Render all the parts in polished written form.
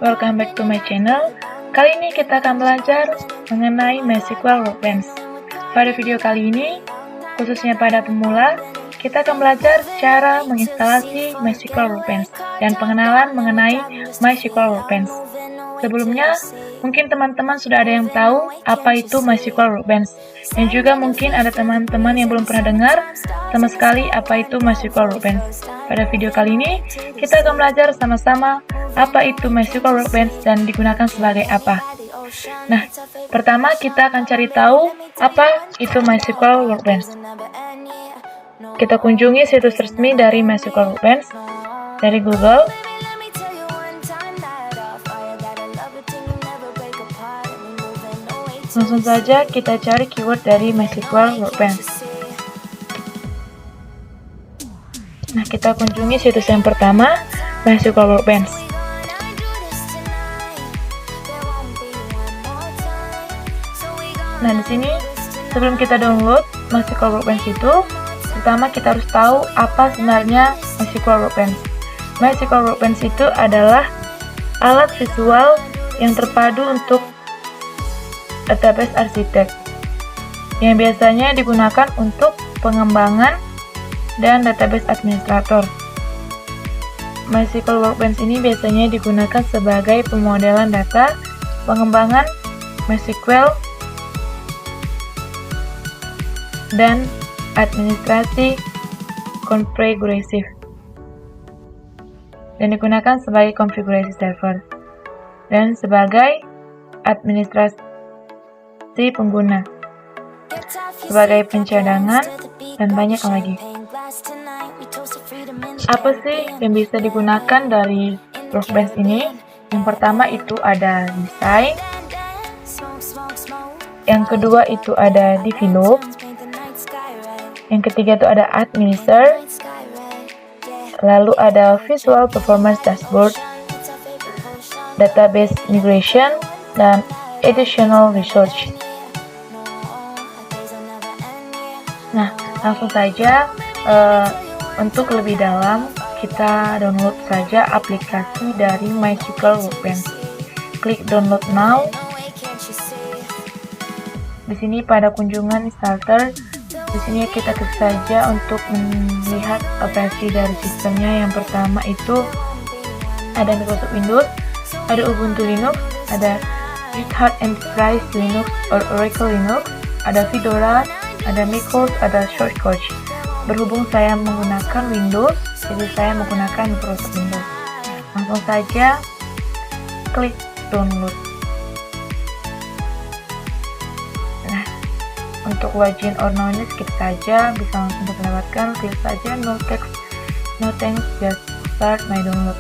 welcome back to my channel. Kali ini kita akan belajar mengenai MySQL Workbench. Pada video kali ini, khususnya pada pemula, kita akan belajar cara menginstalasi MySQL Workbench dan pengenalan mengenai MySQL Workbench. Sebelumnya, mungkin teman-teman sudah ada yang tahu apa itu MySQL Workbench, dan juga mungkin ada teman-teman yang belum pernah dengar sama sekali apa itu MySQL Workbench. Pada video kali ini, kita akan belajar sama-sama apa itu MySQL Workbench dan digunakan sebagai apa. Nah, pertama kita akan cari tahu apa itu MySQL Workbench. Kita kunjungi situs resmi dari MySQL Workbench dari Google. Langsung saja kita cari keyword dari MySQL Workbench. Nah, kita kunjungi situs yang pertama, MySQL Workbench. Nah, di sini sebelum kita download MySQL Workbench itu, pertama kita harus tahu apa sebenarnya MySQL Workbench. MySQL Workbench itu adalah alat visual yang terpadu untuk database arsitek yang biasanya digunakan untuk pengembangan dan database administrator. MySQL Workbench ini biasanya digunakan sebagai pemodelan data, pengembangan MySQL, dan administrasi konfiguratif, dan digunakan sebagai konfigurasi server dan sebagai administrasi pengguna, sebagai pencadangan, dan banyak lagi. Apa sih yang bisa digunakan dari Workbench ini? Yang pertama itu ada desain, yang kedua itu ada develop, yang ketiga itu ada administer, lalu ada visual performance dashboard, database migration, dan additional research. Nah, langsung saja untuk lebih dalam kita download saja aplikasi dari MySQL Workbench. Klik download now. Di sini pada kunjungan starter, di sini kita klik saja untuk melihat operasi dari sistemnya. Yang pertama itu ada Microsoft Windows, ada Ubuntu Linux, ada Red Hat Enterprise Linux or Oracle Linux, ada Fedora, ada macOS, ada SourceCode. Berhubung saya menggunakan Windows, jadi saya menggunakan Microsoft Windows. Langsung saja klik download. Nah, untuk login or no ini skip saja, bisa langsung dilewatkan. Klik saja no text, no thanks, just start my download.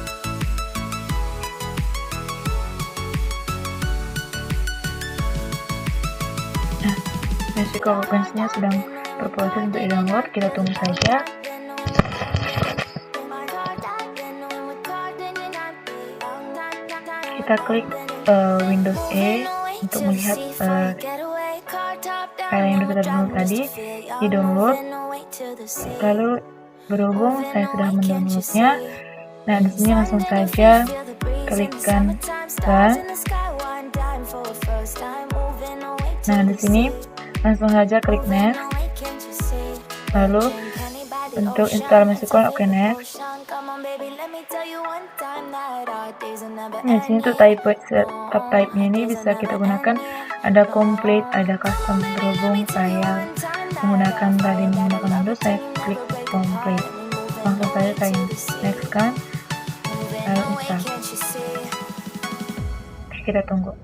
MySQL Workbench-nya sedang berproses untuk di-download, kita tunggu saja. Kita klik Windows E untuk melihat file yang kita download tadi di-download. Lalu berhubung saya sudah mendownloadnya, nah di sini langsung saja klikkan run. Nah di sini langsung saja klik next. Lalu untuk install MySQL, oke next. Nah, di sini tuh type-nya ini bisa kita gunakan, ada complete, ada custom. Berhubung saya menggunakan Windows, saya klik complete. Langsung saja saya next kan, lalu install. Oke, kita tunggu.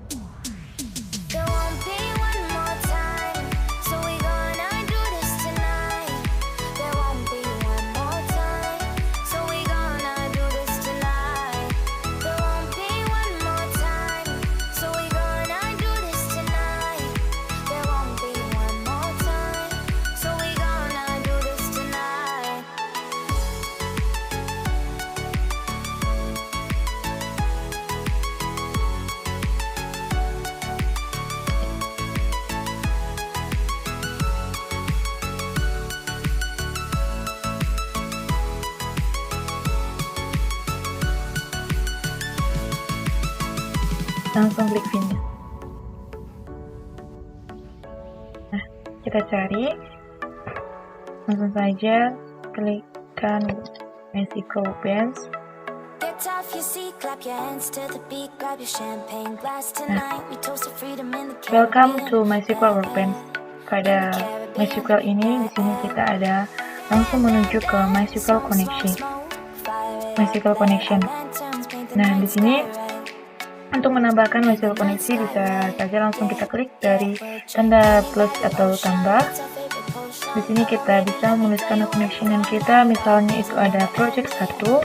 langsung klik finish. Nah, kita cari, langsung saja klikkan MySQL Workbench. Welcome to MySQL Workbench. Pada MySQL ini, di sini kita ada langsung menuju ke MySQL Connection. Nah, di sini untuk menambahkan MySQL koneksi bisa saja langsung kita klik dari tanda plus atau tambah. Di sini kita bisa menuliskan connection yang kita, misalnya itu ada project 1.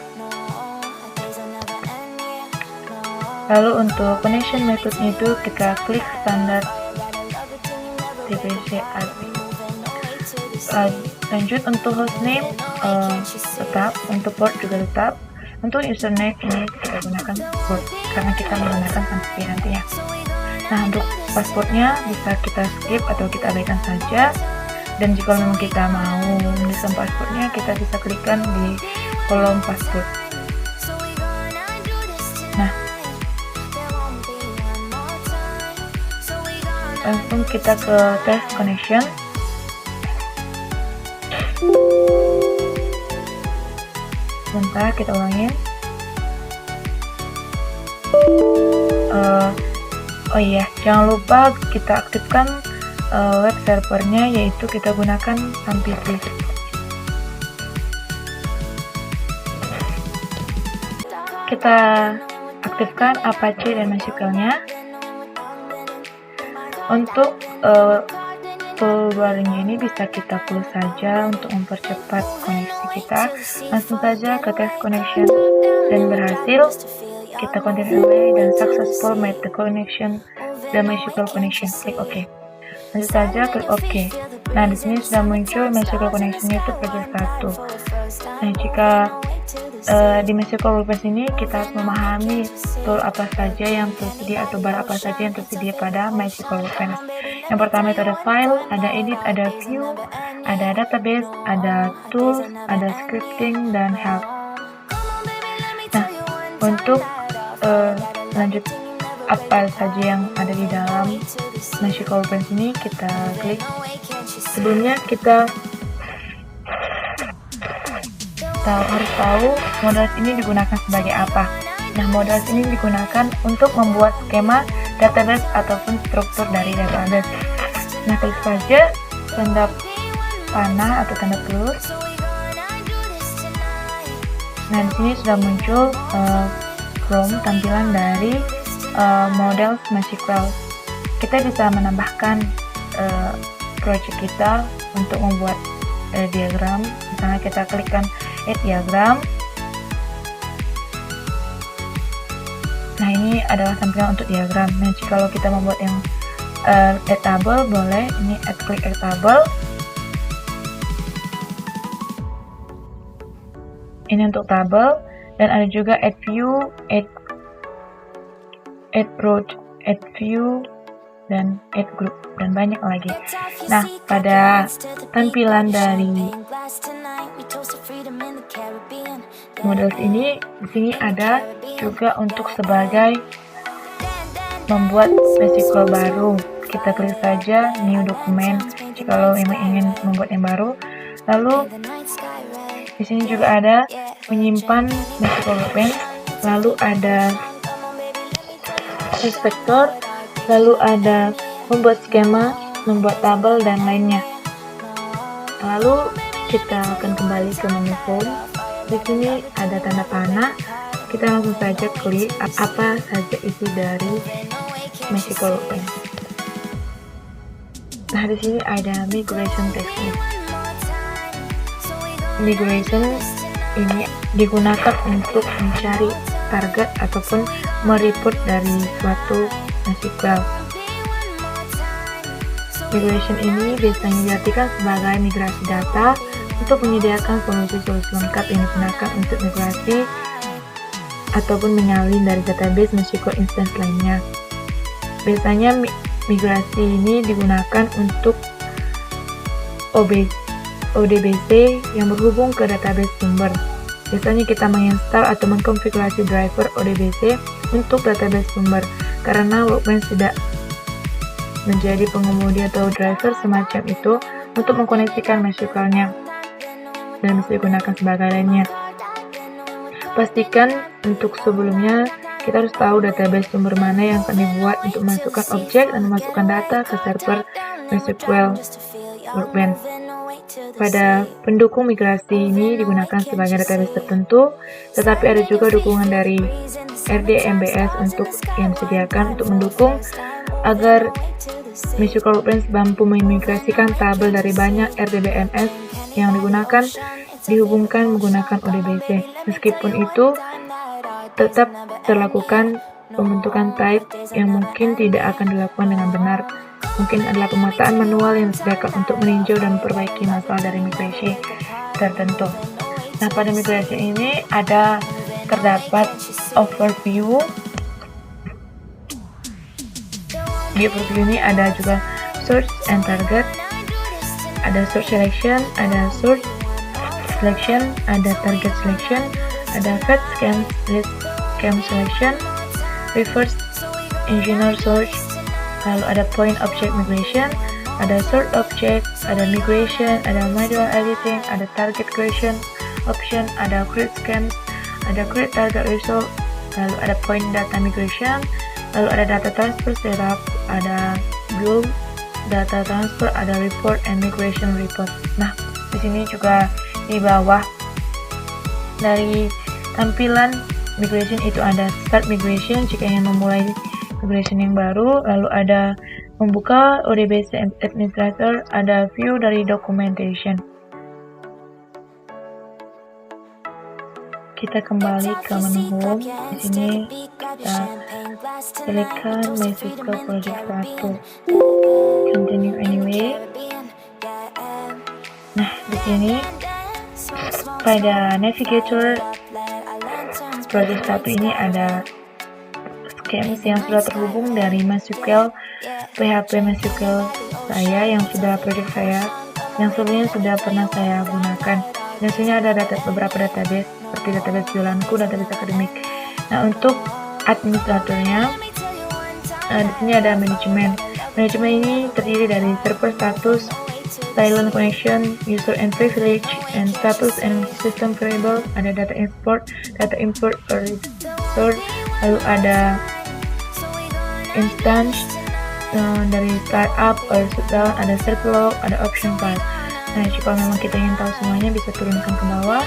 Lalu untuk connection metode itu kita klik standar TPC API. Lanjut untuk hostname tetap, untuk port juga tetap. Untuk username ini kita gunakan port karena kita menggunakan sampai nanti ya. Nah, untuk passwordnya bisa kita skip atau kita abaikan saja. Dan jika memang kita mau menuliskan passwordnya, kita bisa klikkan di kolom password. Nah, langsung kita ke test connection. Sebentar, kita ulangin. Oh iya, jangan lupa kita aktifkan web servernya, yaitu kita gunakan SunPC. Kita aktifkan Apache dan MySQL-nya. Untuk toolbar-nya ini bisa kita close saja untuk mempercepat koneksi kita. Langsung saja ke test connection dan berhasil. Kita continue away dan successful made the connection, the MySQL connection. Klik OK. Lanjut saja klik OK. Nah, di sini sudah muncul MySQL connection itu project 1. Nah, jika di MySQL Workbench ini kita harus memahami tool apa saja yang tersedia atau bar apa saja yang tersedia pada MySQL Workbench. Yang pertama itu ada file, ada edit, ada view, ada database, ada tools, ada scripting, dan help. Nah, untuk lanjut apa saja yang ada di dalam MySQL Workbench ini kita klik. Sebelumnya kita harus tahu models ini digunakan sebagai apa. Nah, models ini digunakan untuk membuat skema database ataupun struktur dari database. Nah, klik saja tanda panah atau tanda plus. Nah, di sini sudah muncul from tampilan dari model MySQL. Kita bisa menambahkan project kita untuk membuat diagram. Misalnya kita klikkan add diagram. Nah, ini adalah tampilan untuk diagram. Nah, jika kita membuat yang add table, boleh ini klik add table. Ini untuk tabel, dan ada juga add view, add project, add view, dan add group, dan banyak lagi. Nah, pada tampilan dari model ini, di sini ada juga untuk sebagai membuat MySQL baru. Kita klik saja new dokumen jika memang ingin membuat yang baru. Lalu di sini juga ada menyimpan MySQL Workbench, lalu ada inspektor, lalu ada membuat skema, membuat tabel, dan lainnya. Lalu kita akan kembali ke menu home. Di sini ada tanda panah. Kita langsung saja klik apa saja isi dari MySQL Workbench. Nah, di sini ada migration technique. Migration ini digunakan untuk mencari target ataupun mereport dari suatu MySQL. Migration ini biasanya diartikan sebagai migrasi data untuk menyediakan solusi-solusi lengkap yang digunakan untuk migrasi ataupun menyalin dari database MySQL instance lainnya. Biasanya migrasi ini digunakan untuk ODBC yang berhubung ke database sumber. Biasanya kita menginstal atau mengkonfigurasi driver ODBC untuk database sumber. karena Workbench tidak menjadi pengemudi atau driver semacam itu untuk mengkoneksikan MySQL-nya dan bisa digunakan sebagai lainnya. Pastikan untuk sebelumnya kita harus tahu database sumber mana yang akan dibuat untuk memasukkan objek dan memasukkan data ke server MySQL Workbench. Pada pendukung migrasi ini digunakan sebagai database tertentu, tetapi ada juga dukungan dari RDMBS yang disediakan untuk mendukung agar MySQL Workbench mampu memigrasikan tabel dari banyak RDBMS yang digunakan dihubungkan menggunakan ODBC. Meskipun itu, tetap terlakukan pembentukan type yang mungkin tidak akan dilakukan dengan benar. Mungkin adalah pemetaan manual yang disediakan untuk meninjau dan memperbaiki masalah dari migrasi tertentu. Nah, pada migrasi ini terdapat overview. Di overview ini ada juga search and target, ada search selection, ada search selection, ada target selection, ada fetch scan list scan selection, reverse engineer search, lalu ada point object migration, ada sort object, ada migration, ada manual editing, ada target creation option, ada create scans, ada create target result, lalu ada point data migration, lalu ada data transfer setup, ada bloom data transfer, ada report and migration report. Nah, di sini juga di bawah dari tampilan migration itu ada start migration jika ingin memulai migration yang baru, lalu ada membuka ODBC administrator, ada view dari documentation. Kita kembali ke menu home. Di sini kita pilihkan MySQL Project 1. Continue anyway. Nah, di sini pada navigator project 1 ini ada scans yang sudah terhubung dari PHP MySQL saya yang sudah project saya yang sebelumnya sudah pernah saya gunakan. Di sini ada beberapa database seperti database jualanku, database akademik. Nah, untuk administratornya di sini ada manajemen. Manajemen ini terdiri dari server status, silent connection, user and privilege, and status and system variable. Ada data import or restore, lalu ada instance dari startup or shutdown, ada server log, ada option file. Nah, jika memang kita ingin tahu semuanya bisa turunkan ke bawah.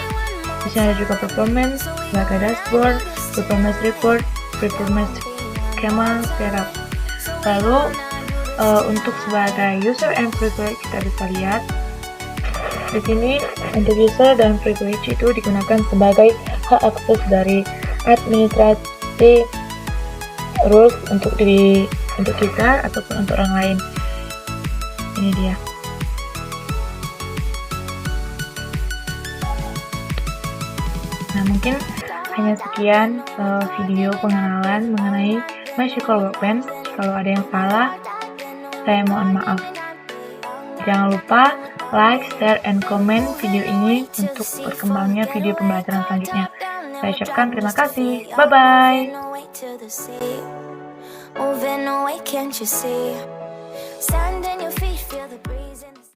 Di sini ada juga performance, sebagai dashboard, performance report, performance schema setup. Lalu untuk sebagai user and privilege kita bisa lihat di sini untuk user dan privilege itu digunakan sebagai hak akses dari administrasi rules untuk kita ataupun untuk orang lain. Ini dia. Nah, mungkin hanya sekian video pengenalan mengenai MySQL Workbench. Kalau ada yang salah, saya mohon maaf. Jangan lupa like, share, and comment video ini untuk berkembangnya video pembelajaran selanjutnya. Saya ucapkan terima kasih. Bye-bye.